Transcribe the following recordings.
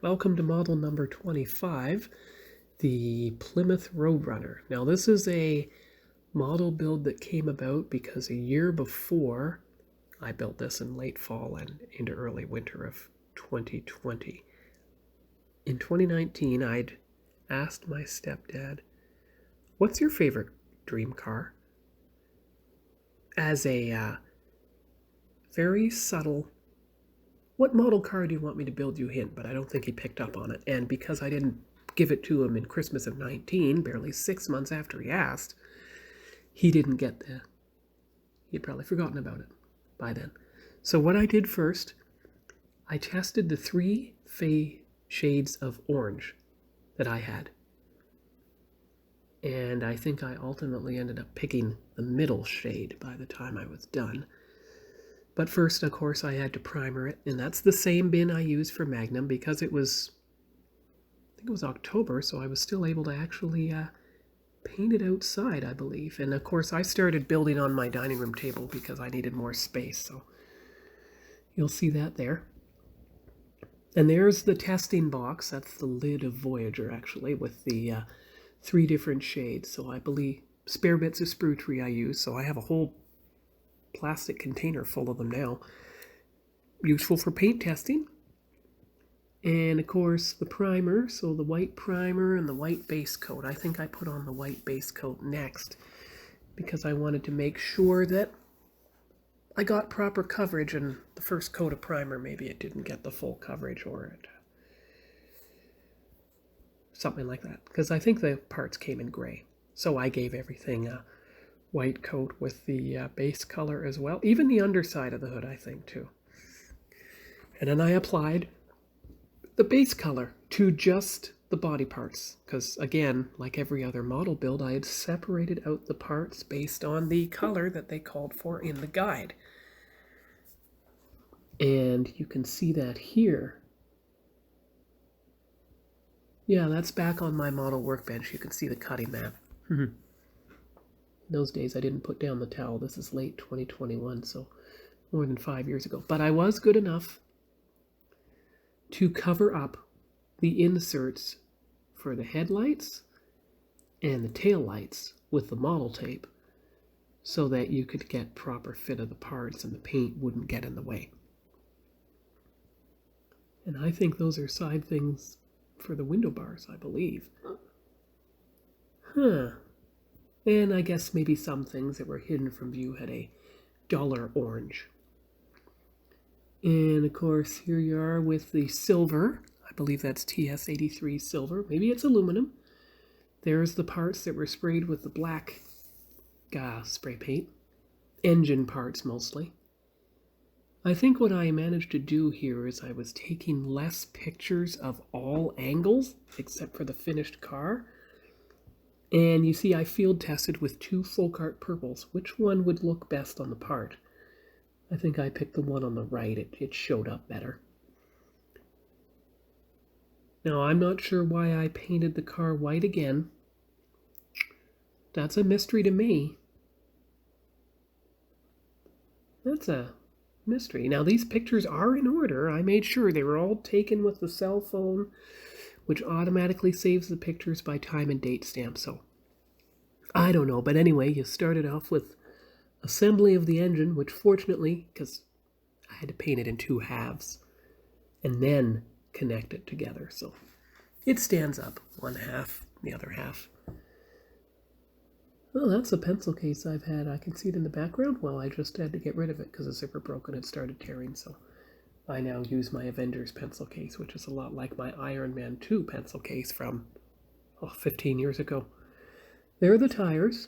Welcome to model number 25, the Plymouth Roadrunner. Now this is a model build that came about because a year before I built this in late fall and into early winter of 2020. In 2019, I'd asked my stepdad, "What's your favorite dream car?" As a very subtle, "What model car do you want me to build you?" hint, but I don't think he picked up on it. And because I didn't give it to him in Christmas of 19, barely 6 months after he asked, he didn't get the, he'd probably forgotten about it by then. So what I did first, I tested the three shades of orange that I had. And I think I ultimately ended up picking the middle shade by the time I was done. But first, of course, I had to primer it, and that's the same bin I used for Magnum because it was, I think it was October, so I was still able to actually paint it outside, I believe. And of course, I started building on my dining room table because I needed more space, so you'll see that there. And there's the testing box. That's the lid of Voyager, actually, with the three different shades. So I believe spare bits of sprue tree I use, so I have a whole plastic container full of them now. Useful for paint testing. And of course the primer, so the white primer and the white base coat. I think I put on the white base coat next because I wanted to make sure that I got proper coverage, and the first coat of primer, maybe it didn't get the full coverage or it, something like that, because I think the parts came in gray. So I gave everything a white coat with the base color as well, even the underside of the hood, I think, too. And then I applied the base color to just the body parts, because again, like every other model build, I had separated out the parts based on the color that they called for in the guide. And you can see that here. Yeah, that's back on my model workbench. You can see the cutting map. In those days, I didn't put down the towel. This is late 2021, so more than 5 years ago. But I was good enough to cover up the inserts for the headlights and the tail lights with the model tape so that you could get proper fit of the parts and the paint wouldn't get in the way. And I think those are side things for the window bars, I believe. And I guess maybe some things that were hidden from view had a duller orange. And of course, here you are with the silver. I believe that's TS83 silver. Maybe it's aluminum. There's the parts that were sprayed with the black spray paint. Engine parts mostly. I think what I managed to do here is I was taking less pictures of all angles except for the finished car. And you see I field tested with two full cart purples. Which one would look best on the part? I think I picked the one on the right. It showed up better. Now, I'm not sure why I painted the car white again. That's a mystery to me. That's a mystery. Now, these pictures are in order. I made sure they were all taken with the cell phone, which automatically saves the pictures by time and date stamp. So, I don't know. But anyway, you started off with assembly of the engine, which fortunately, because I had to paint it in two halves, and then connect it together. So it stands up, one half, the other half. Oh, that's a pencil case I've had. I can see it in the background. Well, I just had to get rid of it because the zipper broke and it started tearing. So I now use my Avengers pencil case, which is a lot like my Iron Man 2 pencil case from 15 years ago. There are the tires.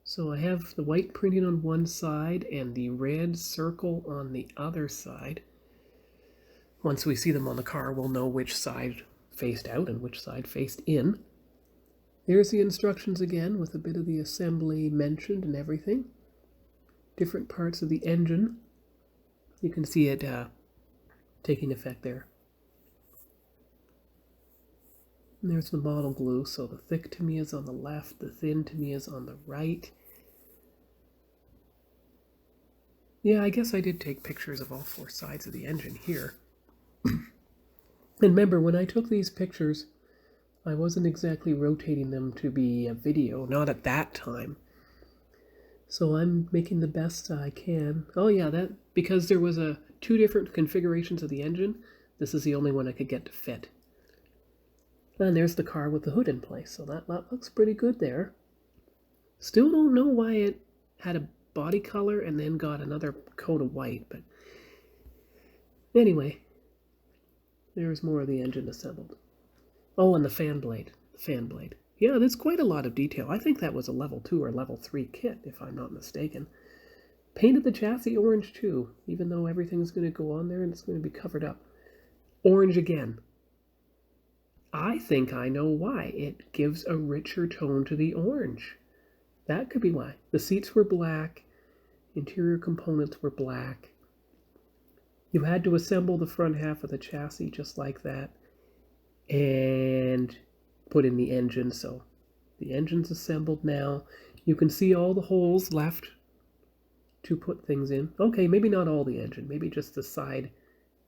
So I have the white printing on one side and the red circle on the other side. Once we see them on the car, we'll know which side faced out and which side faced in. There's the instructions again with a bit of the assembly mentioned and everything. Different parts of the engine. You can see it taking effect there. And there's the model glue, so the thick to me is on the left, the thin to me is on the right. Yeah, I guess I did take pictures of all four sides of the engine here. And remember, when I took these pictures, I wasn't exactly rotating them to be a video, not at that time. So I'm making the best I can. Oh yeah, that because there was two different configurations of the engine, this is the only one I could get to fit. And there's the car with the hood in place, so that looks pretty good there. Still don't know why it had a body color and then got another coat of white, but anyway, there's more of the engine assembled. Oh, and the fan blade. Yeah, there's quite a lot of detail. I think that was a level 2 or level 3 kit, if I'm not mistaken. Painted the chassis orange too, even though everything's going to go on there and it's going to be covered up. Orange again. I think I know why. It gives a richer tone to the orange. That could be why. The seats were black, interior components were black. You had to assemble the front half of the chassis just like that and put in the engine. So the engine's assembled now. You can see all the holes left to put things in. Okay, maybe not all the engine, maybe just the side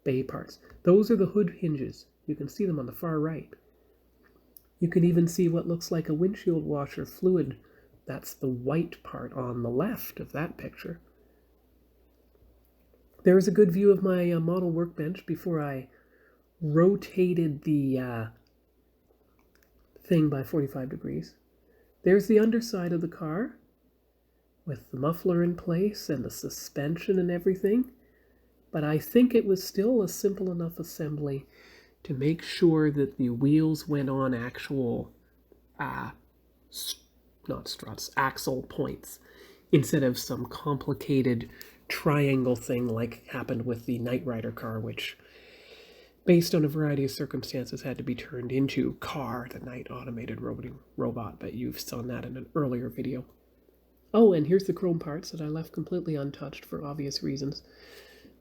bay parts. Those are the hood hinges. You can see them on the far right. You can even see what looks like a windshield washer fluid. That's the white part on the left of that picture. There's a good view of my model workbench before I rotated the thing by 45 degrees. There's the underside of the car with the muffler in place and the suspension and everything. But I think it was still a simple enough assembly to make sure that the wheels went on actual, not struts, axle points, instead of some complicated triangle thing like happened with the Knight Rider car, which, based on a variety of circumstances, had to be turned into Car, the Knight automated robot, but you've seen that in an earlier video. Oh, and here's the chrome parts that I left completely untouched for obvious reasons.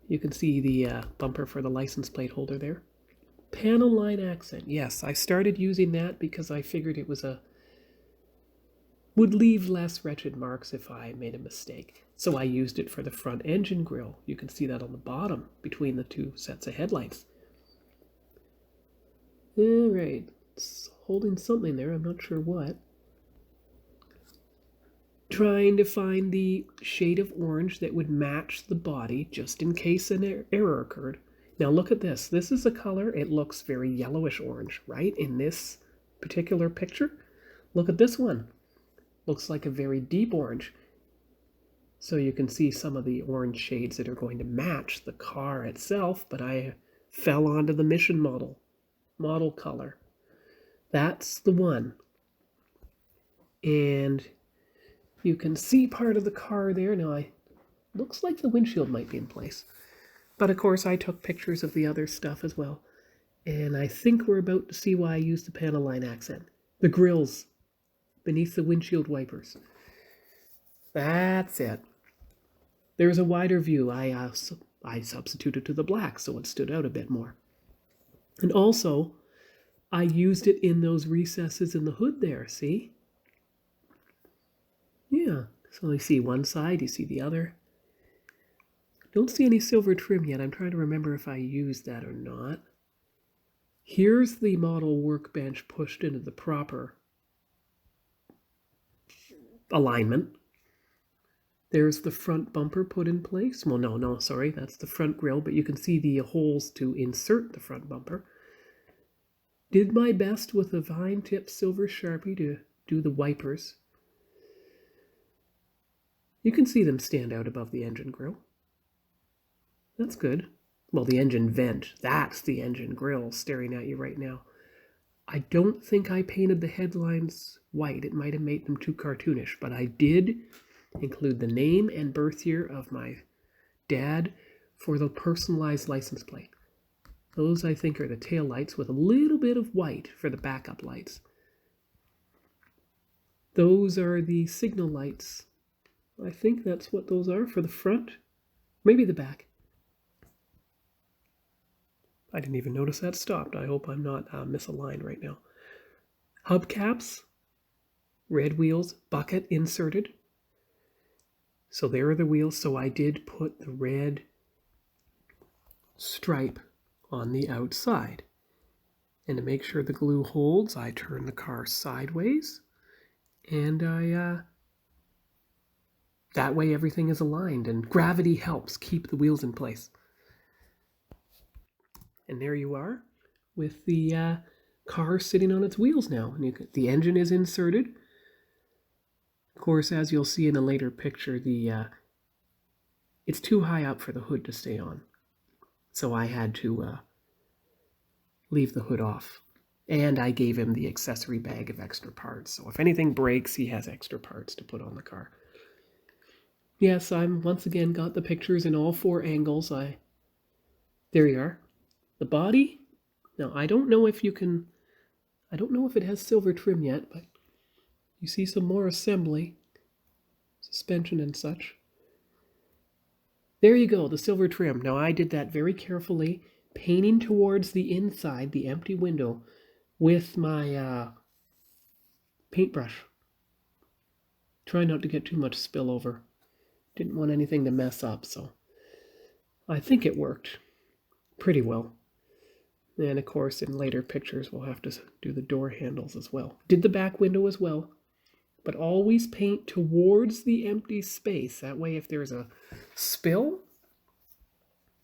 You can see the bumper for the license plate holder there. Panel line accent. Yes, I started using that because I figured it was would leave less wretched marks if I made a mistake. So I used it for the front engine grille. You can see that on the bottom between the two sets of headlights. All right, it's holding something there, I'm not sure what. Trying to find the shade of orange that would match the body just in case an error occurred. Now look at this. This is a color. It looks very yellowish orange, right? In this particular picture. Look at this one. Looks like a very deep orange. So you can see some of the orange shades that are going to match the car itself, but I fell onto the mission model color. That's the one. And you can see part of the car there. Now, looks like the windshield might be in place. But of course, I took pictures of the other stuff as well. And I think we're about to see why I used the panel line accent. The grills beneath the windshield wipers. That's it. There's a wider view. I substituted to the black, so it stood out a bit more. And also, I used it in those recesses in the hood there, see? Yeah, so you see one side, you see the other. Don't see any silver trim yet. I'm trying to remember if I used that or not. Here's the model workbench pushed into the proper alignment. There's the front bumper put in place. Well, no, sorry, that's the front grille, but you can see the holes to insert the front bumper. Did my best with a vine tip silver Sharpie to do the wipers. You can see them stand out above the engine grille. That's good. Well, the engine vent, that's the engine grille staring at you right now. I don't think I painted the headlines white. It might have made them too cartoonish, but I did include the name and birth year of my dad for the personalized license plate. Those, I think, are the tail lights with a little bit of white for the backup lights. Those are the signal lights. I think that's what those are for the front. Maybe the back. I didn't even notice that stopped. I hope I'm not misaligned right now. Hubcaps, red wheels, bucket inserted. So there are the wheels. So I did put the red stripe on the outside. And to make sure the glue holds, I turn the car sideways, and that way everything is aligned, and gravity helps keep the wheels in place. And there you are with the car sitting on its wheels now. And the engine is inserted. Of course, as you'll see in a later picture, it's too high up for the hood to stay on. So I had to leave the hood off. And I gave him the accessory bag of extra parts. So if anything breaks, he has extra parts to put on the car. Yes, I'm once again got the pictures in all 4 angles. There you are. The body. Now, I don't know if it has silver trim yet, but you see some more assembly, suspension and such. There you go, the silver trim. Now, I did that very carefully, painting towards the inside, the empty window, with my paintbrush. Try not to get too much spillover. Didn't want anything to mess up, so I think it worked pretty well. And of course, in later pictures, we'll have to do the door handles as well. Did the back window as well, but always paint towards the empty space. That way, if there's a spill,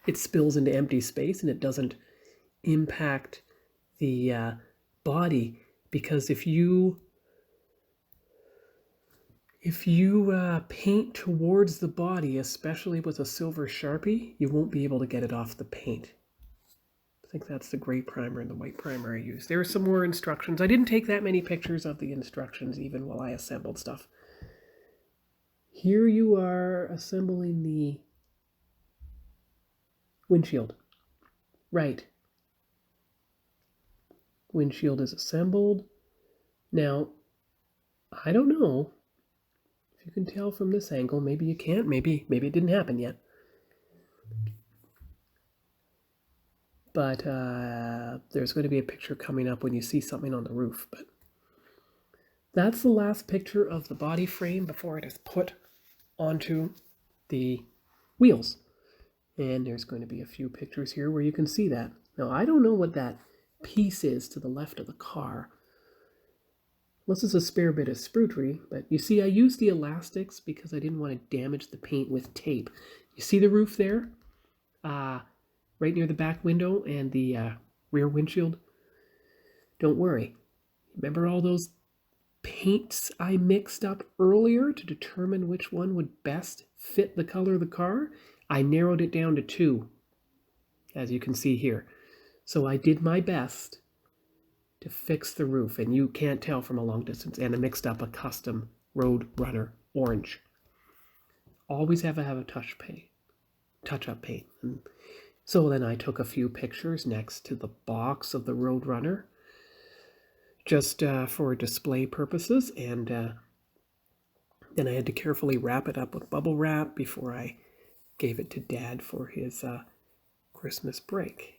it spills into empty space and it doesn't impact the body. Because if you paint towards the body, especially with a silver Sharpie, you won't be able to get it off the paint. I think that's the gray primer and the white primer I used. There are some more instructions. I didn't take that many pictures of the instructions even while I assembled stuff. Here you are assembling the windshield. Right. Windshield is assembled. Now, I don't know if you can tell from this angle. Maybe you can't. Maybe it didn't happen yet. But there's going to be a picture coming up when you see something on the roof. But that's the last picture of the body frame before it is put onto the wheels. And there's going to be a few pictures here where you can see that. Now, I don't know what that piece is to the left of the car. This is a spare bit of sprutery, but you see I used the elastics because I didn't want to damage the paint with tape. You see the roof there? Right near the back window and the rear windshield. Don't worry. Remember all those paints I mixed up earlier to determine which one would best fit the color of the car? I narrowed it down to 2, as you can see here. So I did my best to fix the roof, and you can't tell from a long distance, and I mixed up a custom Road Runner orange. Always have a touch-up paint. And so then I took a few pictures next to the box of the Road Runner, just for display purposes, and then I had to carefully wrap it up with bubble wrap before I gave it to Dad for his Christmas present.